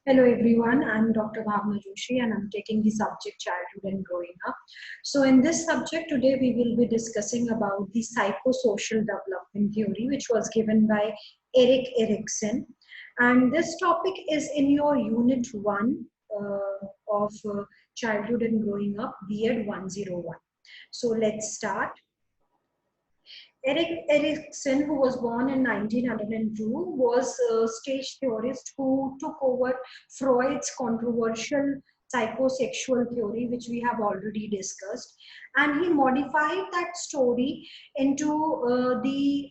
Hello everyone, I'm Dr. Bhavna Joshi and I'm taking the subject childhood and growing up. So in this subject today we will be discussing about the psychosocial development theory which was given by Erik Erikson, and this topic is in your unit 1 of childhood and growing up, B.Ed 101. So let's start. Erik Erikson, who was born in 1902, was a stage theorist who took over Freud's controversial psychosexual theory, which we have already discussed, and he modified that story into the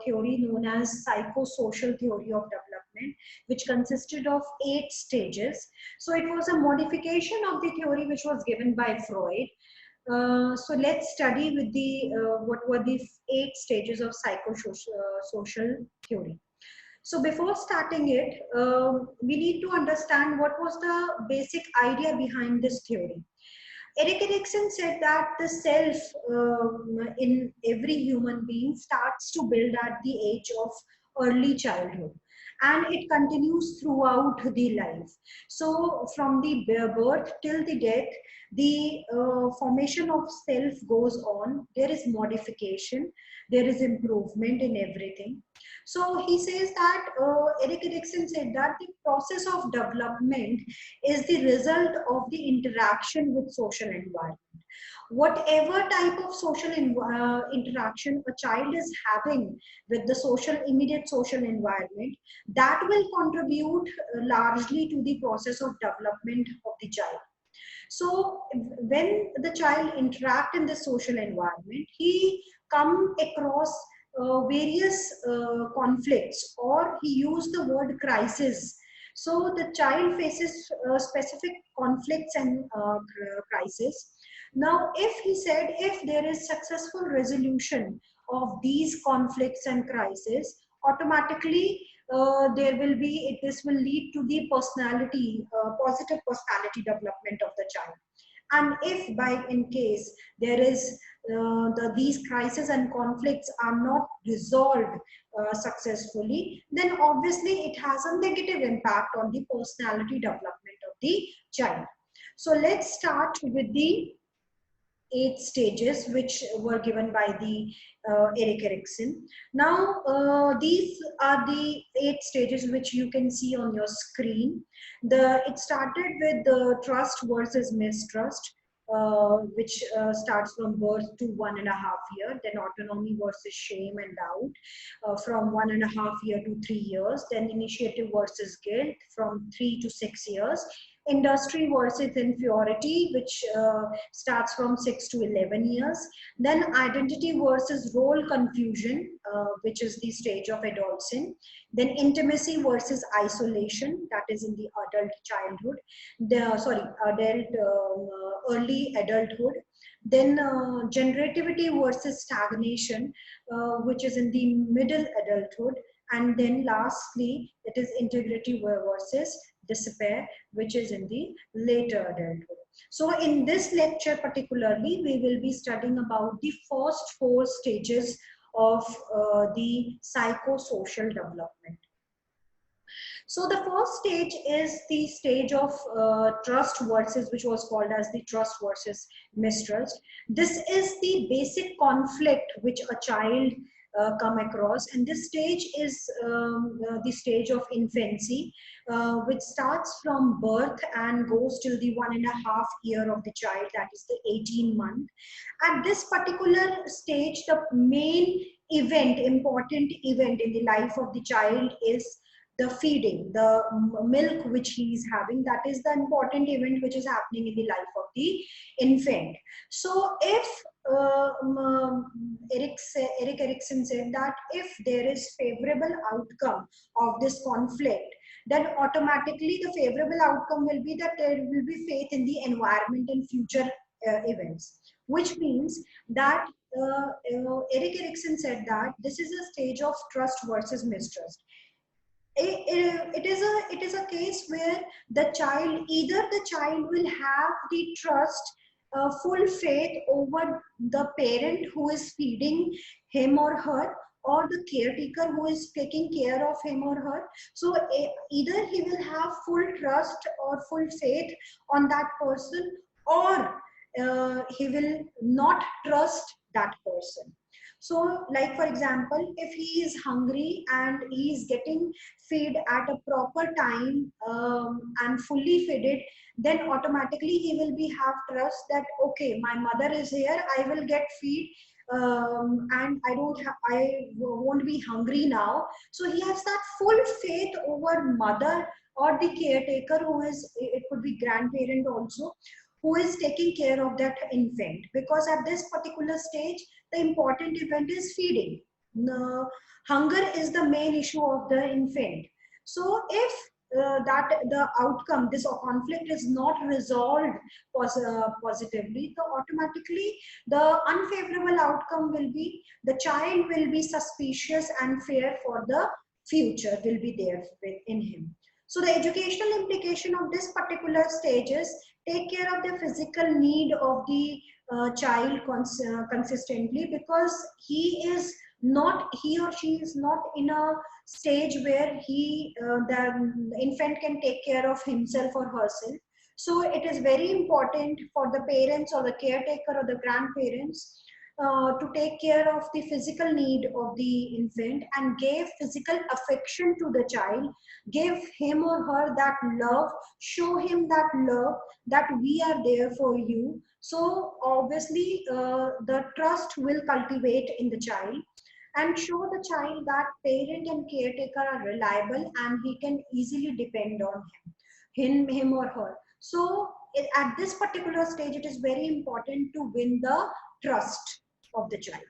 theory known as psychosocial theory of development, which consisted of 8 stages. So it was a modification of the theory which was given by Freud. So let's study with the what were the 8 stages of psychosocial theory. So before starting it, we need to understand what was the basic idea behind this theory. Erik Erikson said that the self in every human being starts to build at the age of early childhood and it continues throughout the life. So from the birth till the death, the formation of self goes on. There is modification, there is improvement in everything. So he says that Erik Erikson said that the process of development is the result of the interaction with social environment. Whatever type of social interaction a child is having with the immediate social environment, that will contribute largely to the process of development of the child. So when the child interact in the social environment, he come across various conflicts, or he used the word crisis. So the child faces specific conflicts and crisis. Now, if he said, if there is successful resolution of these conflicts and crises, automatically this will lead to the positive personality development of the child. And if by in case there is these crises and conflicts are not resolved successfully, then obviously it has a negative impact on the personality development of the child. So let's start with the 8 stages which were given by the Erik Erikson. Now, these are the 8 stages which you can see on your screen. It started with the trust versus mistrust, which starts from birth to 1.5 year, then autonomy versus shame and doubt from 1.5 year to 3 years, then initiative versus guilt from 3 to 6 years, industry versus inferiority, which starts from 6 to 11 years, then identity versus role confusion, which is the stage of adolescence, then intimacy versus isolation, that is in the adult childhood, adult early adulthood, then generativity versus stagnation, which is in the middle adulthood, and then lastly it is integrity versus despair, which is in the later adulthood. So in this lecture particularly, we will be studying about the first 4 stages of the psychosocial development. So the first stage is the stage of trust versus, which was called as the trust versus mistrust. This is the basic conflict which a child come across, and this stage is the stage of infancy, which starts from birth and goes till the 1.5 year of the child, that is the 18 month. At this particular stage, the main important event in the life of the child is the feeding, the milk which he is having. That is the important event which is happening in the life of the infant. So if Erik Erikson said that if there is favorable outcome of this conflict, then automatically the favorable outcome will be that there will be faith in the environment and future events, which means that Erik Erikson said that this is a stage of trust versus mistrust. It is a case where either the child will have the trust, full faith over the parent who is feeding him or her, or the caretaker who is taking care of him or her. So either he will have full trust or full faith on that person, or he will not trust that person. So like for example, if he is hungry and he is getting feed at a proper time, and fully fed, then automatically he will be have trust that okay, my mother is here, I will get feed, and I won't be hungry now. So he has that full faith over mother or the caretaker, who is, it could be grandparent also, who is taking care of that infant, because at this particular stage the important event is feeding. No, hunger is the main issue of the infant. So if that the outcome, this conflict is not resolved positively, so automatically the unfavorable outcome will be the child will be suspicious and fear for the future will be there in him. So the educational implication of this particular stage is take care of the physical need of the child consistently, because he or she is not in a stage where the infant can take care of himself or herself. So it is very important for the parents or the caretaker or the grandparents to take care of the physical need of the infant and give physical affection to the child, give him or her that love, show him that love, that we are there for you. So obviously the trust will cultivate in the child, and show the child that parent and caretaker are reliable and he can easily depend on him or her. So at this particular stage, it is very important to win the trust of the child.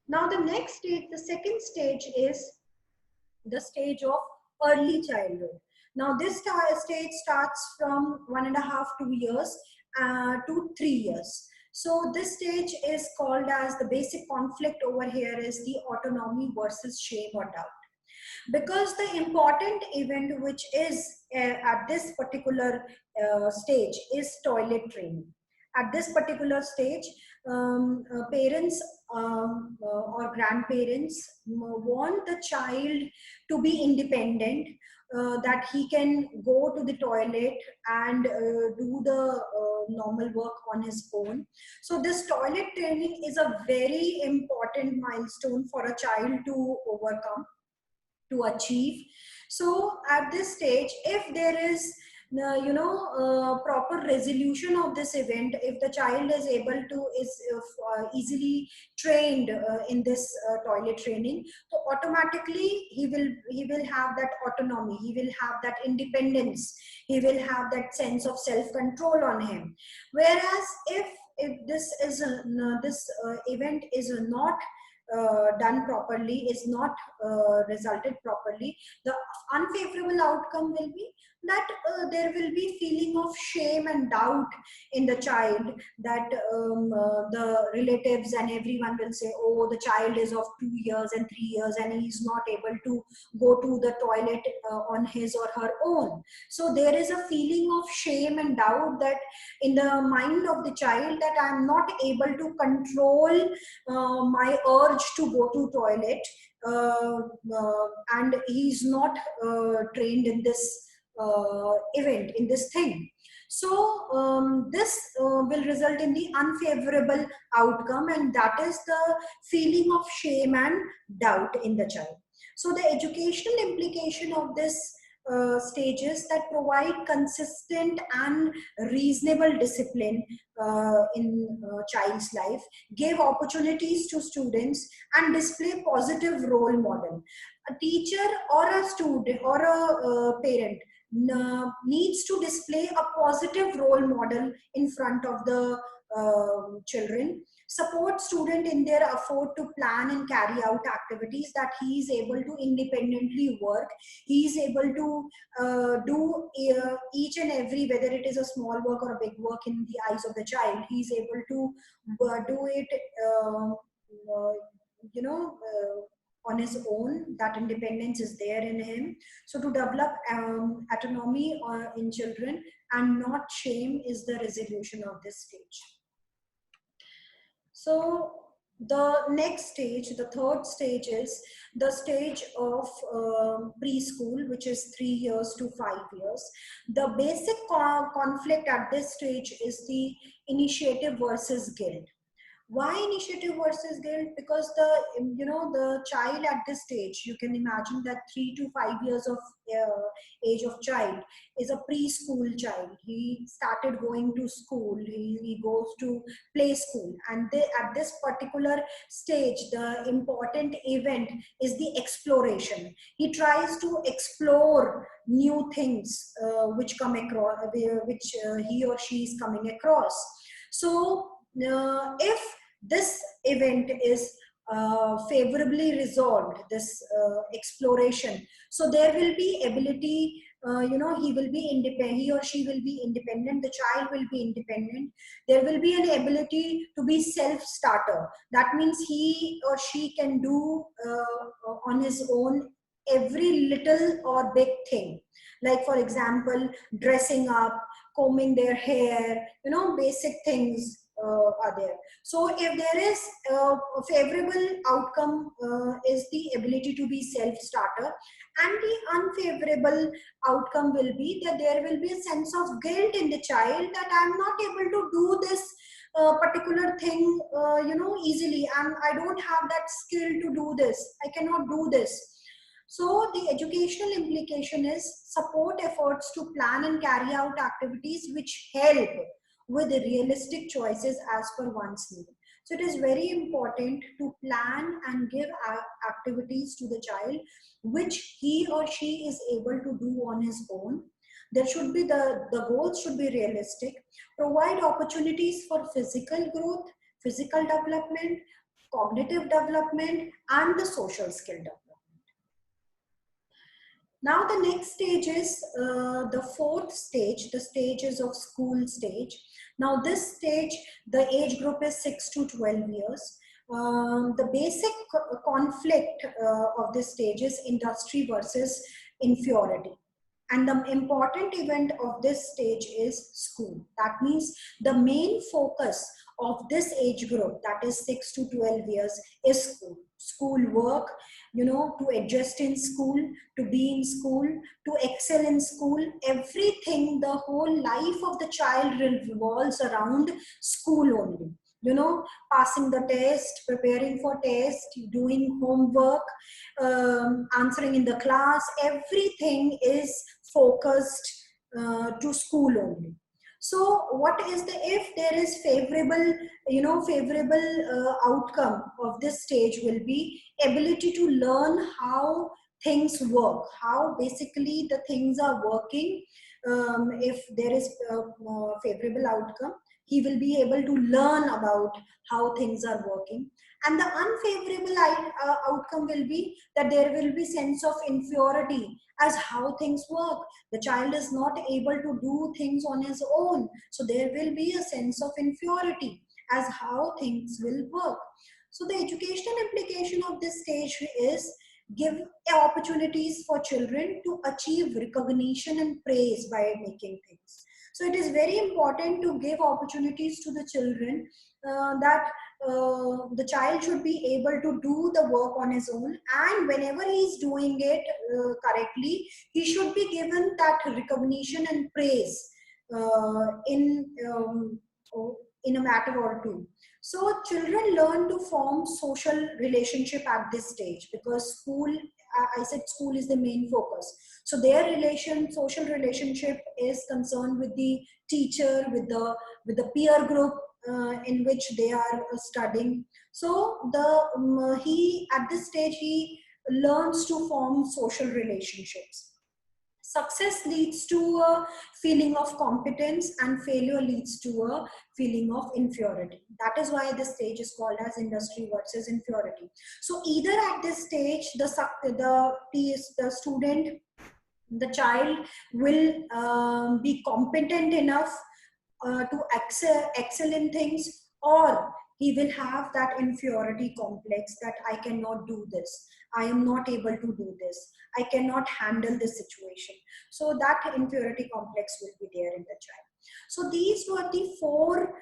Now the next stage, the second stage is the stage of early childhood. Now this stage starts from 1.5 2 years to 3 years. So this stage is called as, the basic conflict over here is the autonomy versus shame or doubt, because the important event which is at this particular stage is toilet training. At this particular stage, parents or grandparents want the child to be independent, that he can go to the toilet and do the normal work on his own. So this toilet training is a very important milestone for a child to overcome, to achieve. So at this stage, if there is proper resolution of this event, if the child is able to easily trained in this toilet training, so automatically he will have that autonomy, he will have that independence, he will have that sense of self control on him. Whereas if this is this event is not done properly, is not resulted properly, the unfavorable outcome will be that there will be feeling of shame and doubt in the child, that the relatives and everyone will say, oh, the child is of 2 years and 3 years and he is not able to go to the toilet on his or her own. So there is a feeling of shame and doubt that in the mind of the child, that I am not able to control my urge to go to toilet, and he's not trained in this event, in this thing. So this will result in the unfavorable outcome, and that is the feeling of shame and doubt in the child. So the educational implication of this stages that provide consistent and reasonable discipline in child's life, give opportunities to students, and display positive role model. A teacher or a student or a parent needs to display a positive role model in front of the children, support student in their effort to plan and carry out activities, that he is able to independently work, he is able to do each and every, whether it is a small work or a big work in the eyes of the child, he is able to do it uh, you know on his own. That independence is there in him. So to develop autonomy in children and not shame is the resolution of this stage. So The next stage, the third stage, is the stage of preschool, which is 3 years to 5 years. The basic conflict at this stage is the initiative versus guilt. Why initiative versus guilt? Because the child at this stage, you can imagine that 3 to 5 years of age of child is a preschool child. He started going to school, he goes to play school, and at this particular stage the important event is the exploration. He tries to explore new things which come across, which he or she is coming across. So if this event is favorably resolved, this exploration, so there will be ability, he will be independent, he or she will be independent, the child will be independent. There will be an ability to be self-starter. That means he or she can do on his own every little or big thing, like for example dressing up, combing their hair, basic things are there. So if there is a favorable outcome, is the ability to be self-starter, and the unfavorable outcome will be that there will be a sense of guilt in the child that I'm not able to do this particular thing easily, and I don't have that skill to do this, I cannot do this. So the educational implication is support efforts to plan and carry out activities which help with realistic choices as per one's need. So it is very important to plan and give activities to the child which he or she is able to do on his own. There should be the goals should be realistic, provide opportunities for physical growth, physical development, cognitive development, and the social skill development. Now the next stage is the fourth stage, the stages of school stage. Now this stage, the age group is 6 to 12 years. The basic conflict of this stage is industry versus inferiority. And the important event of this stage is school. That means the main focus of this age group, that is 6 to 12 years, is school. School work, to adjust in school, to be in school, to excel in school. Everything, the whole life of the child revolves around school only. Passing the test, preparing for test, doing homework, answering in the class, everything is focused to school only. So what is the, if there is favorable, favorable outcome of this stage will be ability to learn how things work, how basically the things are working. If there is a favorable outcome, he will be able to learn about how things are working. And the unfavorable outcome will be that there will be sense of inferiority as how things work. The child is not able to do things on his own, so there will be a sense of inferiority as how things will work. So the educational implication of this stage is give opportunities for children to achieve recognition and praise by making things. So it is very important to give opportunities to the children, that the child should be able to do the work on his own, and whenever he is doing it correctly, he should be given that recognition and praise in a matter or two. So children learn to form social relationship at this stage, because school, I said school is the main focus. So their social relationship is concerned with the teacher, with the peer group in which they are studying. So he at this stage he learns to form social relationships. Success leads to a feeling of competence, and failure leads to a feeling of inferiority. That is why this stage is called as industry versus inferiority. So either at this stage, the student, the child will be competent enough to excel in things, or He will have that inferiority complex that I cannot do this. I am not able to do this. I cannot handle this situation. So that inferiority complex will be there in the child. So these were the four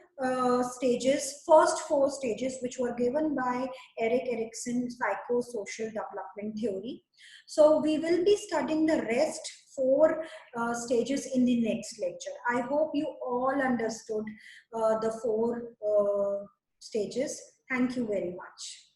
stages, first four stages, which were given by Erik Erikson psychosocial development theory. So we will be studying the rest four stages in the next lecture. I hope you all understood the four stages. Thank you very much.